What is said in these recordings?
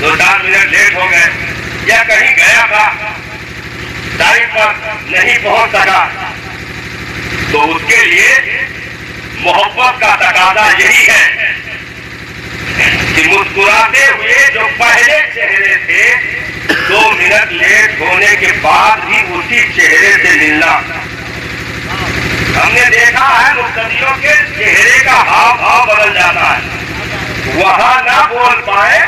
2-4 minute late ہو گئے یا کہیں گیا تھا ٹائم پر نہیں پہنچ سکا، تو اس کے لیے محبت کا تقاضا یہی ہے کہ مسکراتے ہوئے جو پہلے چہرے تھے 2 منٹ لیٹ ہونے کے بعد بھی اسی چہرے سے ملنا۔ ہم نے دیکھا ہے مقتدیوں کے چہرے کا ہاؤ بھاؤ بدل جاتا ہے، وہاں نہ بول پائے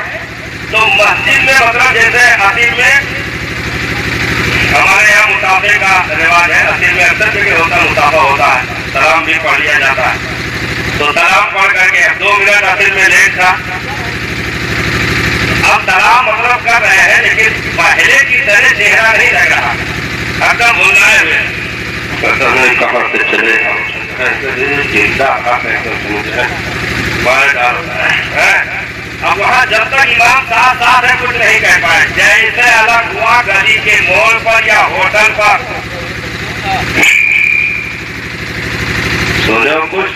تو مسجد میں مطلب جیسے عصر میں ہمارے یہاں مسافے کا رواج ہے، عصر میں اکثر جگہ ہوتا مسافہ ہوتا ہے، سلام بھی پڑھ لیا جاتا ہے، تو سلام پڑھ کر کے 2 منٹ عصر میں لیٹ تھا، اب سلام مطلب کر رہے ہیں لیکن پہلے کی طرح چہرہ نہیں لگ رہا، ہردم بھولائے ہوئے کہاں سے چلے اب وہاں جب تک امام ساتھ ساتھ ہے کچھ نہیں کہہ پائے، جیسے الگ ہوا گلی کے موڑ پر یا ہوٹل پر سو رہے ہو کچھ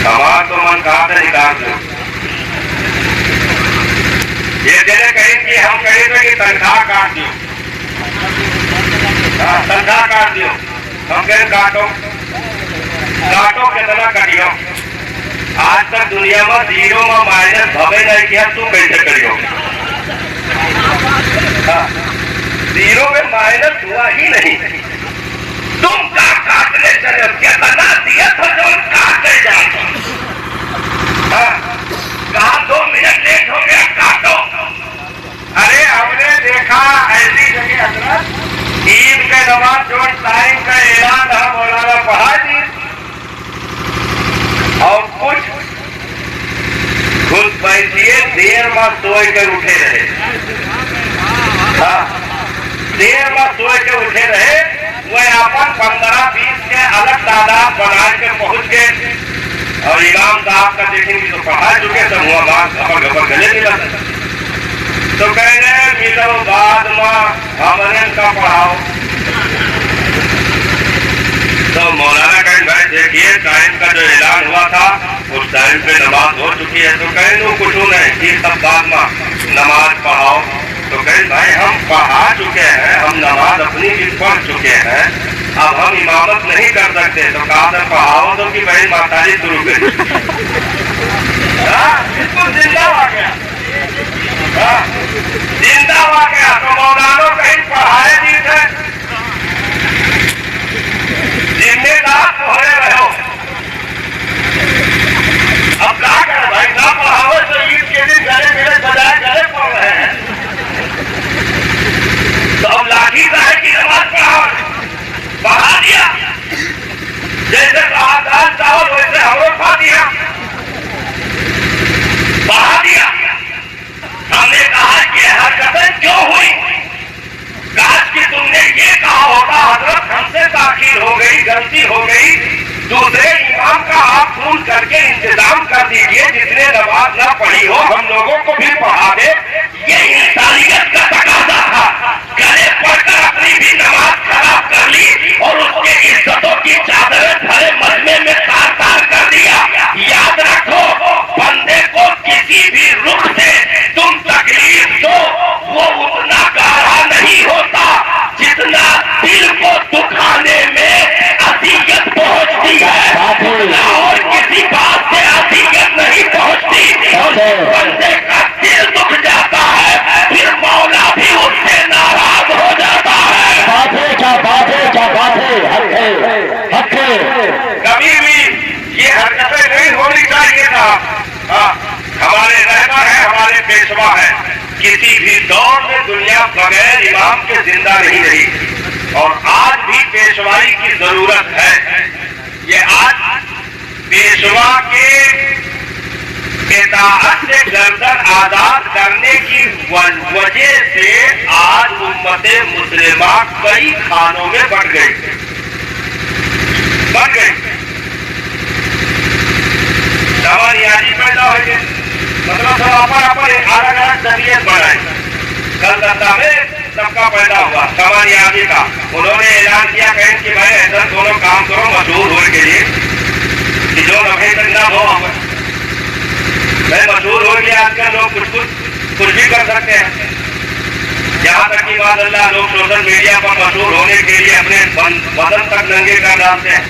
ہمارا تو من کہاں سے نکال دو، یہ جیسے کہیں کہ ہم کہیں گے کہ تنخواہ کاٹ دو، تنخواہ کاٹ دیو، ہم کہیں کاٹو کاٹو کتنا کٹیو، آج تک دنیا میں 0 میں مائنس بھوے نہیں کیا، تو کیسے کریو؟ 0 میں مائنس ہوا ہی نہیں، تم کا کاٹنے چلے کتنا دیا تھا جو کاٹنے جاتا، کہا 2 منٹ لیٹ ہو گیا کاٹو۔ ارے ہم نے دیکھا ایسی جگہ حضرت عید کے نماز جو ٹائم کا اعلان ہم مولانا پڑھا دی اور کچھ خود بیٹھیے دیر میں سوئے کے اٹھے رہے، دیر میں سوئے کے اٹھے رہے، وہ اپن 15-20 کے الگ تعداد بنا کے پہنچ گئے اور امام صاحب کا دیکھیں گے تو پڑھا چکے تو ہوا بات گھبر گھبر گلے ملا، تو کہنے ملو بعد میں ہمارے کا پڑھاؤ، تو مولانا کہیں بھائی دیکھیے ٹائم کا جو اعلان ہوا تھا اس ٹائم پہ نماز ہو چکی ہے، تو کہیں نو کچھ نہیں یہ سب بعد میں نماز پڑھاؤ، تو کہیں بھائی ہم پڑھا چکے ہیں، ہم نماز اپنی بھی پڑھ چکے ہیں، اب ہم امامت نہیں کر سکتے، تو کہا تھا پڑھاؤ تو کہ بھائی ماتاری شروع کری، بالکل زندہ آ گیا، زندہ ہوا گیا، تو مولانا کہیں پڑھائے نہیں تھے، ذمہ دار پڑھے رہو، اب کیا کرے بھائی نہ پڑھاؤ تو عید کے دن گلے ملے بجائے گلے پڑھ رہے ہیں، تو اب لاٹھی صاحب کی نماز پڑھا دیا، جیسے کہا دال چاول ویسے ہم کھا دیا، پڑھا دیا۔ ہم نے کہا یہ حرکتیں کیوں ہوئی؟ کاش کہ تم نے یہ کہا ہوگا حضرت ہم سے تاخیر ہو گئی، غلطی ہو گئی، دوسرے امام کا آپ فون کر کے انتظام کر دیجئے، جس نے نماز نہ پڑھی ہو ہم لوگوں کو بھی پڑھا دے، یہ انسانیت کا تقاضا تھا، گلے پڑھ کر اپنی بھی نماز خراب کر لی اور اس کے عزتوں کی چادریں بھرے مجمع میں تار تار کر دیا۔ یاد رکھو بندے کو کسی بھی رخ سے تم تکلیف دو وہ اتنا گہرا نہیں ہوتا جتنا دل کو دکھانے میں اذیت پہنچتی ہے، اور کسی بات سے اذیت نہیں پہنچتی، بندے کا دل دکھ جاتا ہے پھر مولا بھی اس سے ناراض ہو جاتا ہے۔ کیا بات ہے، کبھی بھی یہ حرکتیں نہیں ہونی چاہیے تھا، ہمارے رہبر ہے، ہمارے پیشوا ہے، کسی بھی دور میں دنیا بغیر امام کے زندہ نہیں رہی اور آج بھی پیشوائی کی ضرورت ہے۔ یہ آج پیشوا کے اطاعت سے گردن آزاد کرنے کی وجہ سے آج امت مسلمہ کئی خانوں میں بٹ گئی، سوانیازی پیدا ہو گئی، مطلب سب اپنے الگ الگ طبیعت بنائے۔ کلکتہ میں سب کا پیدا ہوا سوانیازی کا، انہوں نے اعلان کیا کہیں کہ بھائی ایسا دونوں کام کرو مشہور ہونے کے لیے کہ جو لمحے تک نہ ہو، میں مشہور ہو گیا آج کل لوگ کچھ بھی کر سکتے ہیں. یہاں تک کہ بات اللہ لوگ سوشل میڈیا پر مشہور ہونے کے لیے اپنے بدن تک ننگے کر ڈالتے ہیں.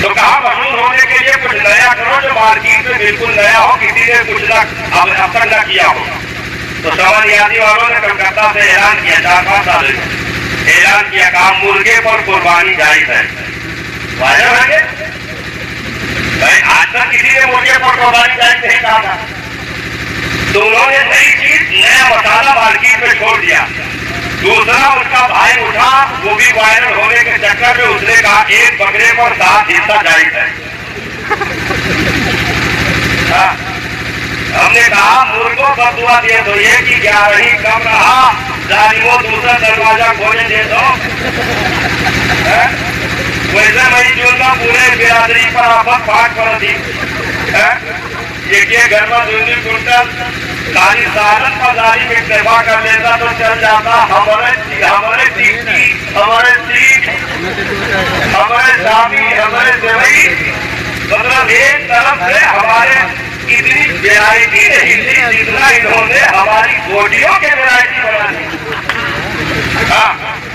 تو کہا مشہور ہونے کے لیے کچھ نیا کرو جو مارکیٹ میں بالکل نیا ہو, کسی نے کچھ نہ اب تک نہ کیا ہو. تو سمر یادی والوں نے کلکتہ سے اعلان کیا 4-5 سال اعلان کیا کہا مرغے پر قربانی جائز ہے. واضح ہے بھائی, آج تک کسی نے مرغے پر قربانی جائز نہیں کہا تھا. تو انہوں نے نئی چیز نیا مسالہ مارکیٹ میں چھوڑ دیا. دوسرا اس کا بھائی اٹھا, وہ بھی وائرل ہونے کے چکر میں اس نے کہا ایک بکرے پر 7 حصہ جائز ہے. ہم نے کہا مرغوں پر دعا دے دو یہ کہ 11 کم رہا, ظالموں دوسرا دروازہ کھولے دے دو. ویسے مئی جون کا پورے برادری پر آفت پاک پر تھی. ایک گھر میں 2 کنٹل ساری سالن پر ظالم اکتفا کر لیتا تو چل جاتا. ہمارے سیٹ, ہمارے سامی, ہمارے سوئی, مطلب ایک طرف سے ہمارے اتنی ویرائٹی نہیں تھی جتنا انہوں نے ہماری بوٹیوں کے ویرائٹی بنا دی.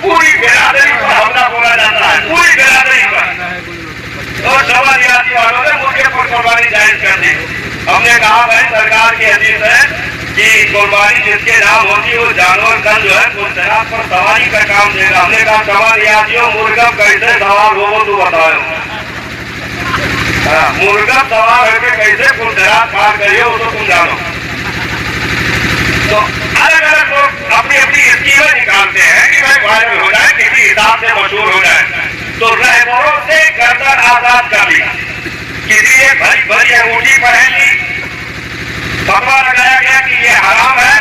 پوری برادری پر حملہ بولا جاتا ہے, پوری برادری پر. اور سماجیاتی والوں نے مرغے پر قربانی جائز کر دی. ہم نے کہا بھائی سرکار کی حدیث ہے کہ قربانی جس کے نام ہوتی ہے وہ جانور کا جو ہے مستحق پر سواری کا کام دے گا. ہم نے کہا سماجیاتیوں مرغا کیسے سوار ہو تو بتاؤ. مرغا سوار ہو کے کیسے مستحق کام کریے وہ تو تم جانو. تو الگ الگ لوگ اپنی اپنی اسکیمیں نکالتے ہیں کہ بھائی وائرل ہو جائے, کسی حساب سے مشہور ہو جائے. تو رہبروں سے گردن آزاد کر لی, کسی نے بھری بھری انگوٹھی پہن لی, فتویٰ لگایا گیا کہ یہ حرام ہے.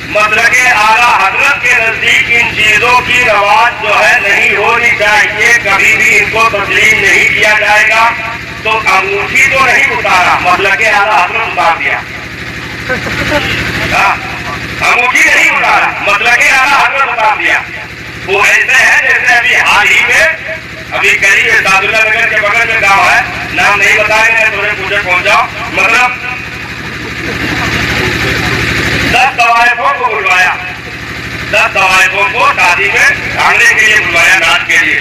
مسلک اعلیٰ حضرت کے نزدیک ان چیزوں کی رواج جو ہے نہیں ہونی چاہیے, کبھی بھی ان کو تسلیم نہیں کیا جائے گا. تو انگوٹھی تو نہیں اتارا, مسلک اعلیٰ حضرت اتار دیا. انگوٹھی نہیں اتارا, مسلک اعلیٰ حضرت اتار دیا. وہ ایسے ہے جیسے ابھی حال ہی میں ابھی قریب سعد اللہ نگر کے بغل میں گاؤں ہے, نام نہیں بتائیں گے, تھوڑے پوچھے پہنچ جاؤ. مطلب 10 طوائفوں کو بلوایا, 10 طوائفوں کو شادی میں کھانے کے لیے بلوایا, ناچ کے لیے.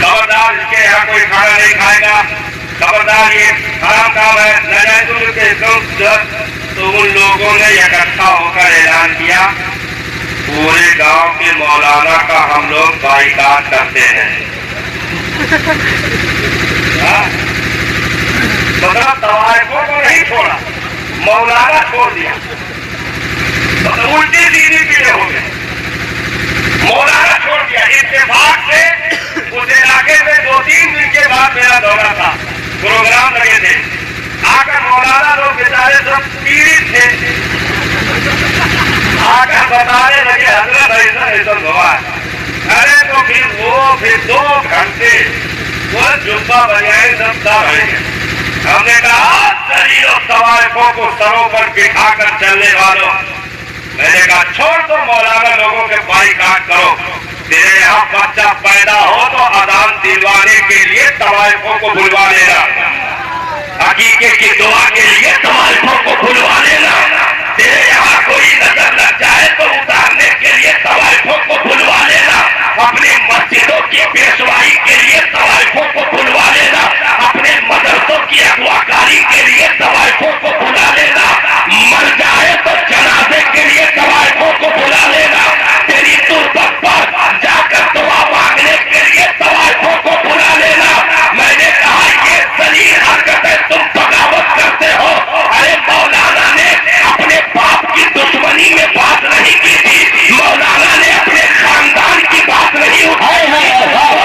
خبردار اس کے یہاں کوئی کھانا نہیں کھائے گا, خبردار یہ حرام کام ہے, ناجائز. تو ان لوگوں نے اکٹھا ہو کر اعلان کیا پورے گاؤں کے مولانا کا ہم لوگ بائیکاٹ کرتے ہیں. مطلب طوائفوں کو نہیں چھوڑا, مولانا چھوڑ دیا. مطلب الٹی سیدھی پیڑے ہو گئے, مولانا چھوڑ دیا. اتفاق سے اس علاقے میں 2-3 دن کے بعد میرا دورہ تھا, پروگرام لگے تھے. آ کر مولانا لوگ بیچارے سب پیڑت تھے, آ کر بتانے لگے حضرت ایسا ہوا ہے. ارے تو پھر 2 گھنٹے وہ جبہ بجائے سب سا رہے گئے. ہم نے کہا دلیلوں طوائفوں کو سروں پر بٹھا کر چلنے والوں, میں نے کہا چھوڑ دو مولانا لوگوں کے بائیکاٹ کرو. تیرے یہاں بچہ پیدا ہو تو اذان دلوانے کے لیے طوائفوں کو بلوا لینا, عقیقے کی دعا کے لیے طوائفوں کو بلوا لینا. تیرے یہاں کوئی نظر لگ جائے تو اتارنے کے لیے طوائفوں کو بلوا لینا. اپنی مسجدوں کی پیشوائی کے لیے طوائفوں کو بلوا لینا. اپنے مدرسوں کی اغواکاری کے لیے طوائفوں کو بلا لینا. مر جائے تو جنازے کے لیے طوائفوں کو بلا لینا. تیری تربت پر جا کر دعا مانگنے کے لیے طوائفوں کو بلا لینا. میں نے کہا یہ ذلیل حرکتیں تم بغاوت کرتے ہو. ارے مولانا نے اپنے باپ کی دشمنی میں بات نہیں کی تھی, مولانا نے اپنے خاندان کی بات نہیں اٹھائی ہے.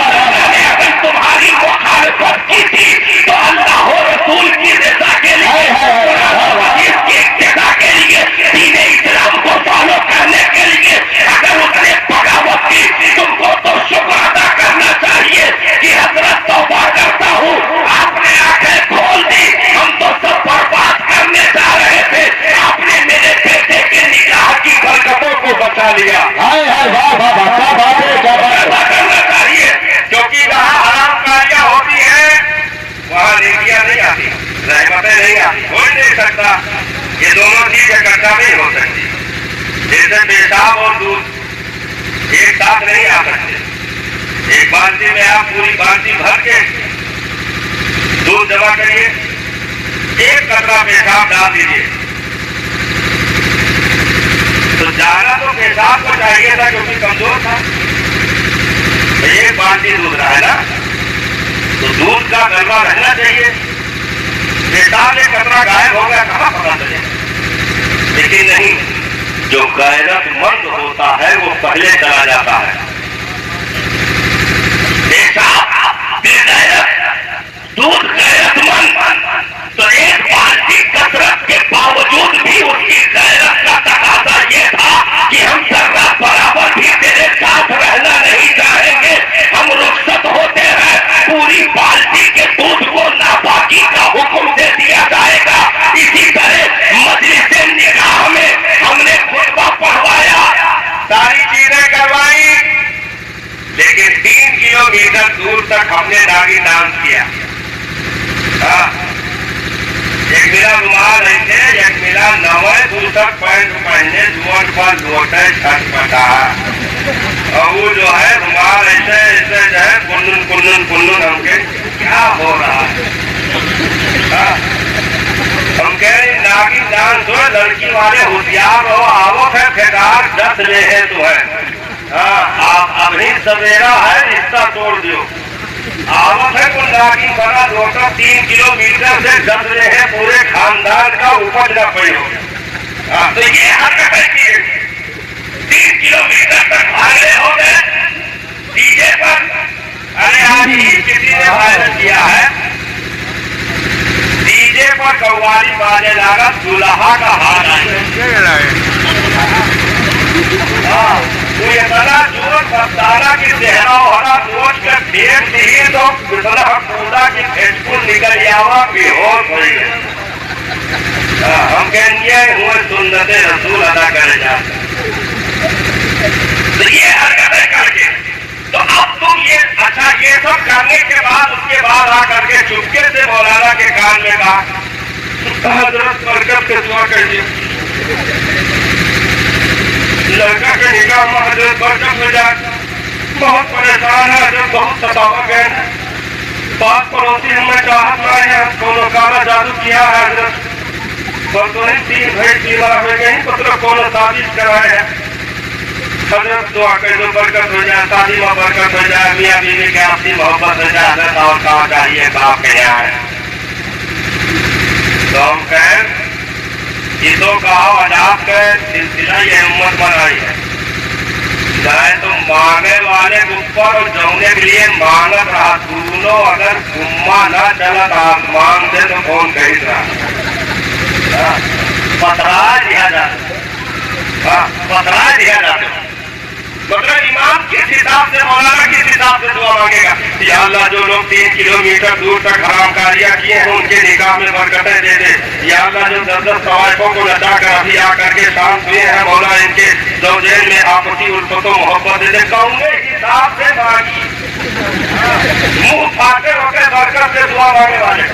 ایسا نہیں ہو سکتی. جیسے پیشاب اور دودھ ایک ساتھ نہیں آ سکتے. ایک بالٹی میں آپ پوری بالٹی بھر کے دودھ جمع کریے, ایک قطرہ پیشاب ڈال دیجیے, تو جانا تو پیشاب کو چاہیے تھا کیونکہ کمزور تھا. ایک بالٹی دودھ رہا ہے نا, تو دودھ کا غلبہ رہنا چاہیے. پیشاب ایک قطرہ غائب ہو گیا, کہاں پتا چلے. لیکن نہیں, جو غیرت مند ہوتا ہے وہ پہلے چلا جاتا ہے. پیشاب بے غیرت, دودھ غیرت مند. تو ایک بالٹی کثرت کے باوجود بھی اس کی غیرت کا تقاضا یہ تھا کہ ہم ذرہ برابر بھی تیرے ساتھ رہنا نہیں چاہیں گے. ہم رخصت ہوتے ہیں, پوری بالٹی کے دودھ کو ناپاکی کا حکم دے دیا جائے گا. اسی طرح مجلس نکاح میں ہم نے خطبہ پڑھوایا, ساری چیزیں کروائی, لیکن 3 کلومیٹر دور تک ہم نے داغی ڈانس کیا. ایک میرا رومال ایسے, ایک میرا نوے دوسر پینٹ پہنے, جوٹ پر لوٹے چھٹ پٹا, اور وہ جو ہے رومال ایسے ایسے جو ہے کنن کنن کنن. ہم کے کیا ہو رہا ہے؟ ہم کہہ رہے ناگی ڈانس ہو, لڑکی والے ہوشیار ہو, آوت ہے پھیکار دس لے ہے تو ہے. آپ ابھی سویرا ہے, رشتہ توڑ دیو. آوت ہے کوئی ناگی بنا روٹا 3 کلومیٹر سے دس رہے ہیں, پورے خاندان کا اپج نہ پڑی ہو. تو یہ حرکت ہے کہ 3 کلومیٹر تک بھاگے ہو گئے ڈی جے پر. ارے آج ہی کسی نے وائرل کیا ہے, ڈی جے پر قوالی باجے لگا, دولہا کا ہاتھ آئے. کوئی اتنا جوش بستانا کی چہرہ ہرا نوچ کر دیکھ نہیں تو بسرہ پودا کی پھیٹکل نکل جاوا بے ہوش ہوئی ہے. ہم کہیں گے ہوئے سنت رسول ادا کرے جاتے. تو یہ حرکتیں کر کے, تو اب تم یہ اچھا یہ سب کرنے کے بعد اس کے بعد آ کر کے چپکے سے مولانا کے کان میں کہا حضرت برکت سے دعا کریے, لڑکا کے نکاح میں حضرت برکت ہو جائے. بہت پریشان ہے حضرت, بہت ستاوا گئے. بات پڑوسی ہمیں چاہت لائے ہیں, کونوں کالا جادو کیا ہے حضرت. برتوں نے 3 بھیٹ دیوار میں گئی, پتر کونوں سازش کرائے ہیں. حضرت دعا کر دو برکت ہو جائے, شادی میں برکت ہو جائے, میاں بیوی کے آپسی محبت ہو جائے. حضرت اور کہاں چاہیے باپ کے یہاں ہے. تو ہم کہیں جسوں کہا وجات کا سلسلہ یہ امت بنائی ہے, چاہے تو مانگے والے اوپر اور جونے کے لیے مانگت رہا. دونوں اگر گما نہ چلا تو آسمان سے تو کون کہہ رہا پترا دیا جاتا, پترا دیا جاتا. مطلب امام کس حساب سے, مولانا کس حساب سے دعا مانگے گا, یا اللہ جو لوگ 3 کلومیٹر دور تک حرام کاریاں کیے ہیں ان کے نکاح میں برکتیں دے دے. یا اللہ جو 10 طوائفوں کو نچا کر ابھی آ کر کے شانت ہوئے ہیں, مولا ان کے زوجین میں آپسی الفت و محبت دے دے. کون حساب سے مانگی, منہ پھاٹے ہو کے برکت سے دعا مانگے والے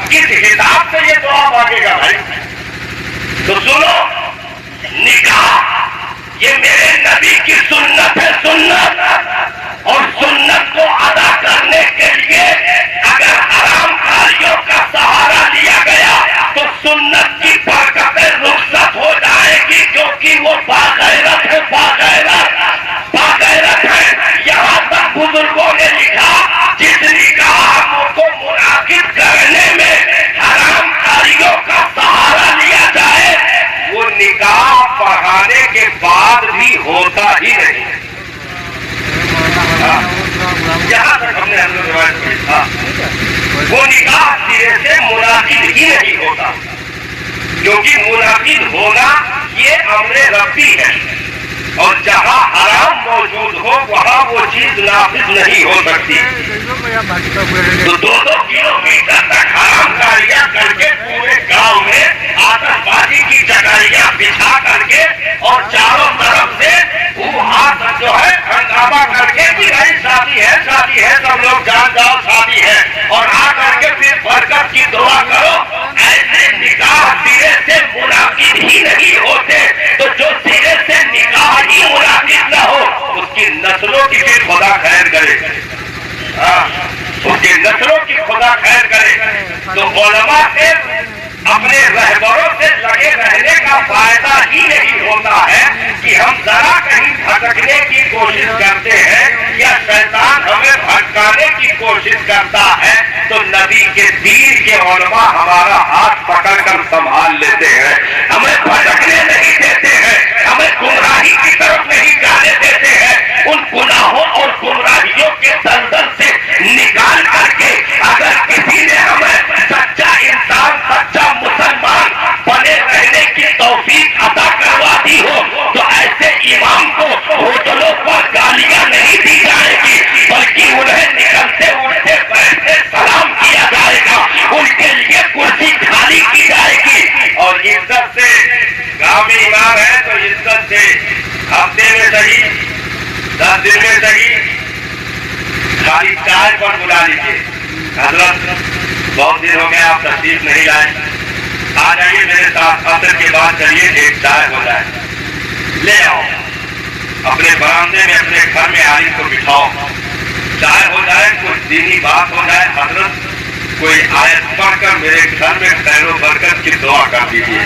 کس حساب سے یہ دعا مانگے گا بھائی. تو سنو, نکاح یہ میرے نبی کی سنت ہے, سنت. اور سنت کو ادا کرنے کے لیے اگر حرام کاریوں کا سہارا لیا گیا تو سنت کی برکتیں رخصت ہو جائے گی, کیونکہ وہ باغیرت ہے, باغیرت باغیرت ہے. یہاں تک بزرگوں نے لکھا جس نکاح کو منعقد کرنے میں حرام کاریوں کا سہارا لیا جائے وہ نکاح پڑھانے کے بعد بھی ہوتا ہی نہیں. یہاں تک ہم نے روایت پڑھی تھا, وہ نکاح سرے سے منعقد ہی نہیں ہوتا, کیونکہ منعقد ہونا یہ امر ربی ہے, اور جہاں حرام موجود ہو وہاں وہ چیز نافذ نہیں ہو سکتی. تو 2-2 کلومیٹر تک حرام کاریاں کر کے پورے گاؤں میں آتش بازی کی چٹائیاں بچھا کر کے اور چاروں طرف سے وہ ہاتھ جو ہے ہنگامہ کر کے بھی بھائی شادی ہے, شادی ہے, سب لوگ جان جاؤ شادی ہے, اور آ کر کے پھر برکت کی دعا کرو. ایسے نکاح سرے سے منعقد کی خدا خیر کرے، اس کے نسلوں کی خدا خیر کرے۔ تو علماء سے اپنے رہبروں سے لگے رہنے کا فائدہ ہی نہیں ہوتا ہے کہ ہم ذرا کہیں بھٹکنے کی کوشش کرتے ہیں یا شیطان ہمیں بھٹکانے کی کوشش کرتا ہے تو نبی کے دین کے علماء ہمارا ہاتھ پکڑ کر سنبھال لیتے ہیں، ہمیں بھٹکنے نہیں دیتے ہیں، ہمیں گمراہی کی طرف نہیں جانے دیتے ہیں۔ ان گناہوں اور گمراہیوں کے دلدل سے نکال کر کے اگر کسی نے ہمیں سچا انسان، سچا مسلمان بنے رہنے کی توفیق عطا کروا دی ہو تو ایسے امام کو ہوٹلوں پر گالیاں نہیں دی جائے گی، بلکہ انہیں نکلتے اٹھتے بیٹھتے سلام کیا جائے گا، ان کے لیے کرسی خالی کی جائے گی۔ اور عزت سے گاؤں میں امام ہے تو عزت سے ہفتے میں صحیح، 10 دن میں صحیح، خالی چائے پر بلا لیجیے، حضرت بہت دن ہو گئے آپ تشریف نہیں لائے، آ جائیے میرے ساتھ، عصر کے بعد چلیے ایک چائے ہو جائے، لے آؤ اپنے برآمدے میں، اپنے گھر میں عالم کو بٹھاؤ، چائے ہو جائے، کچھ دینی بات ہو جائے، حضرت کوئی آیت پڑھ کر میرے گھر میں خیر و برکت کی دعا کر دیجیے۔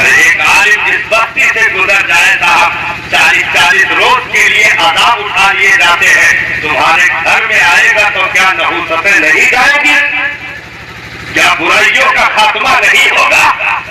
ایک عالم جس بستی سے گزر جائے صاحب 40 روز کے لیے عذاب اٹھا لیے جاتے ہیں، تمہارے گھر میں آئے گا تو کیا نحوستیں نہیں جائیں گی؟ کیا برائیوں کا خاتمہ نہیں ہوگا؟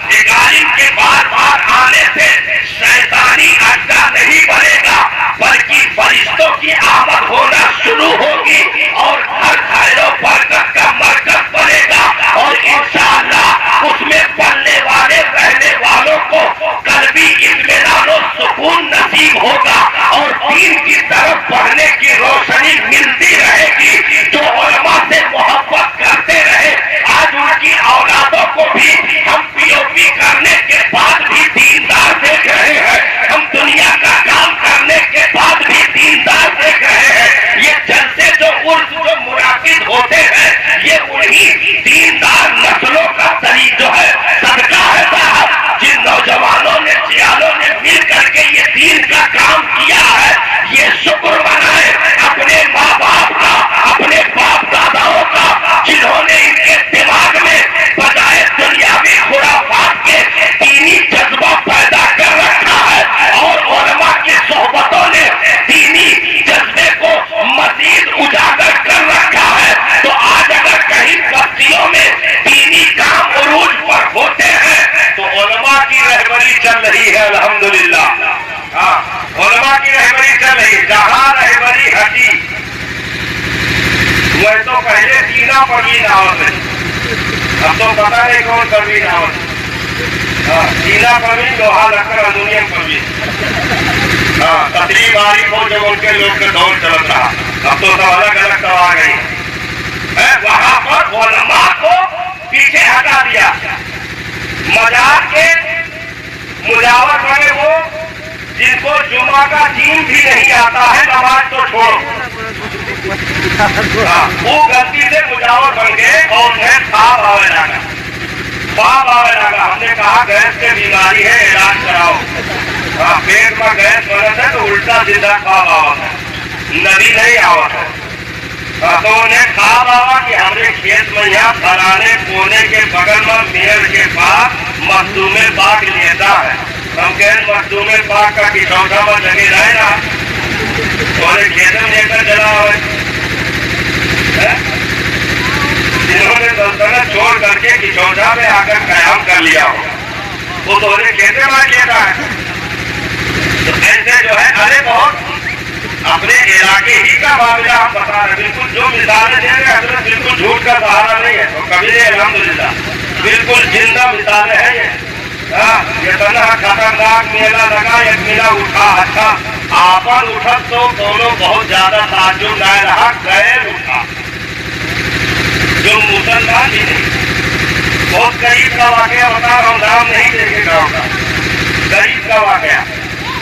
ایک عالم کے بار بار آنے سے شیطانی اڈا نہیں بنے گا، بلکہ فرشتوں کی آمد ہونا شروع ہوگی اور ہر خیر و برکت کا مرکز بنے گا، اور انشاءاللہ اس میں پڑھنے والے رہنے والوں کو قلبی اطمینان و سکون نصیب ہوگا اور دین کی طرف بڑھنے کی روشنی ملتی رہے گی۔ جو علماء سے محبت کرتے رہے، آج ان کی اولادوں کو بھی ہم پی او پی کرنے کے بعد بھی دیندار دیکھ رہے ہیں، ہم دنیا کا کام کرنے کے بعد بھی دیندار دیکھ رہے ہیں۔ یہ جلسے جو عرس جو منعقد ہوتے ہیں، یہ انہی دیندار نسلوں کا طریق جو ہے صدقہ ہے صاحب، جن نوجوانوں نے سیالوں نے مل کر کے یہ دین کا کام کیا ہے۔ یہ شکر منائے اپنے ماں باپ کا، اپنے باپ داداؤں کا، جنہوں نے ان کے دماغ میں بجائے دنیاوی خرافات کے دینی جذبہ پیدا کر رکھا ہے، اور علماء کی صحبتوں نے دینی جذبے کو مزید اجاگر کر رکھا ہے۔ تو آج اگر کہیں بستیوں میں دینی کام عروج پر ہوتے ہیں تو علماء کی رہبری چل رہی ہے، الحمدللہ۔ علماء کی رہبری چل رہی، جہاں رہبری ہٹی وہ تو پہلے تینا پروین آوت ہے، اب تو پتہ نہیں کون پروین آوت ہے، تینا پروین لوہا لکڑ الومینیم پروین، تقریب عارف ہو جب ان کے لوگ کا دور چلت رہا، اب تو سب الگ الگ سب آ گئی۔ وہاں پر علماء کو پیچھے ہٹا دیا، مزار کے مجاور بنے وہ جن کو جمعہ کا دین بھی نہیں آتا ہے، نماز تو چھوڑو، وہ غلطی سے مجاور بن گئے اور انہیں خواب آنے لگا، خواب آنے لگا۔ ہم نے کہا گیس کی بیماری ہے، علاج کراؤ، پیٹ میں گیس بنا ہے تو الٹا سیدھا خواب آوا ہے، نبی نہیں آوا ہے۔ تو انہیں خواب آوا کہ ہمارے کھیت میں یہاں فلانے کونے کے بغل میں میئر کے پاس مخدوم پاک لیتا ہے، ہم کہیں مخدوم پاک کا کچوٹا میں جگہ رہے نا، تھوڑے کھیت میں لے کر چلا ہوئے، جنہوں نے سلطنت چھوڑ کر کے کچوٹا میں آ کر قیام کر لیا ہو، وہ تھوڑے کھیتے میں لیتا ہے۔ تو ایسے جو ہے ارے بہت اپنے علاقے ہی کا معاملہ ہم بتا رہے، بالکل جو مثالیں دے رہے حضرت بالکل جھوٹ کا سہارا نہیں ہے، تو کبھی نہیں، الحمدللہ بالکل زندہ مثالیں ہیں یہ تنہا خطرناک میلہ لگا، ایک میلہ اٹھا اچھا آپن اٹھت تو دونوں بہت زیادہ تعجب نہ رہا، غیر اٹھا جو مسلمان بھی نہیں، بہت قریب کا واقعہ ہوتا، ہم نام نہیں لے کے گاؤں کا، قریب کا واقعہ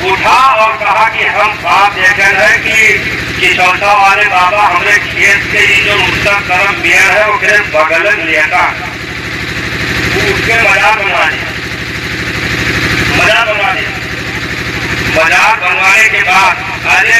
اٹھا اور کہا کہ ہم خواب دیکھ رہے ہیں کہ چوتھا والے بابا ہمارے کھیت کے ہی جو مستق طرف میئر ہے وہ پھر بغل لیتا، وہ اٹھ کے مزار بنوا دیا، مزار بنوا دیا، مزار بنوانے کے بعد ارے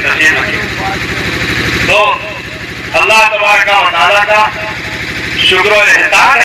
لیے تشریف رکھیں. تو اللہ تبارک و تعالیٰ کا شکر و احسان ہے.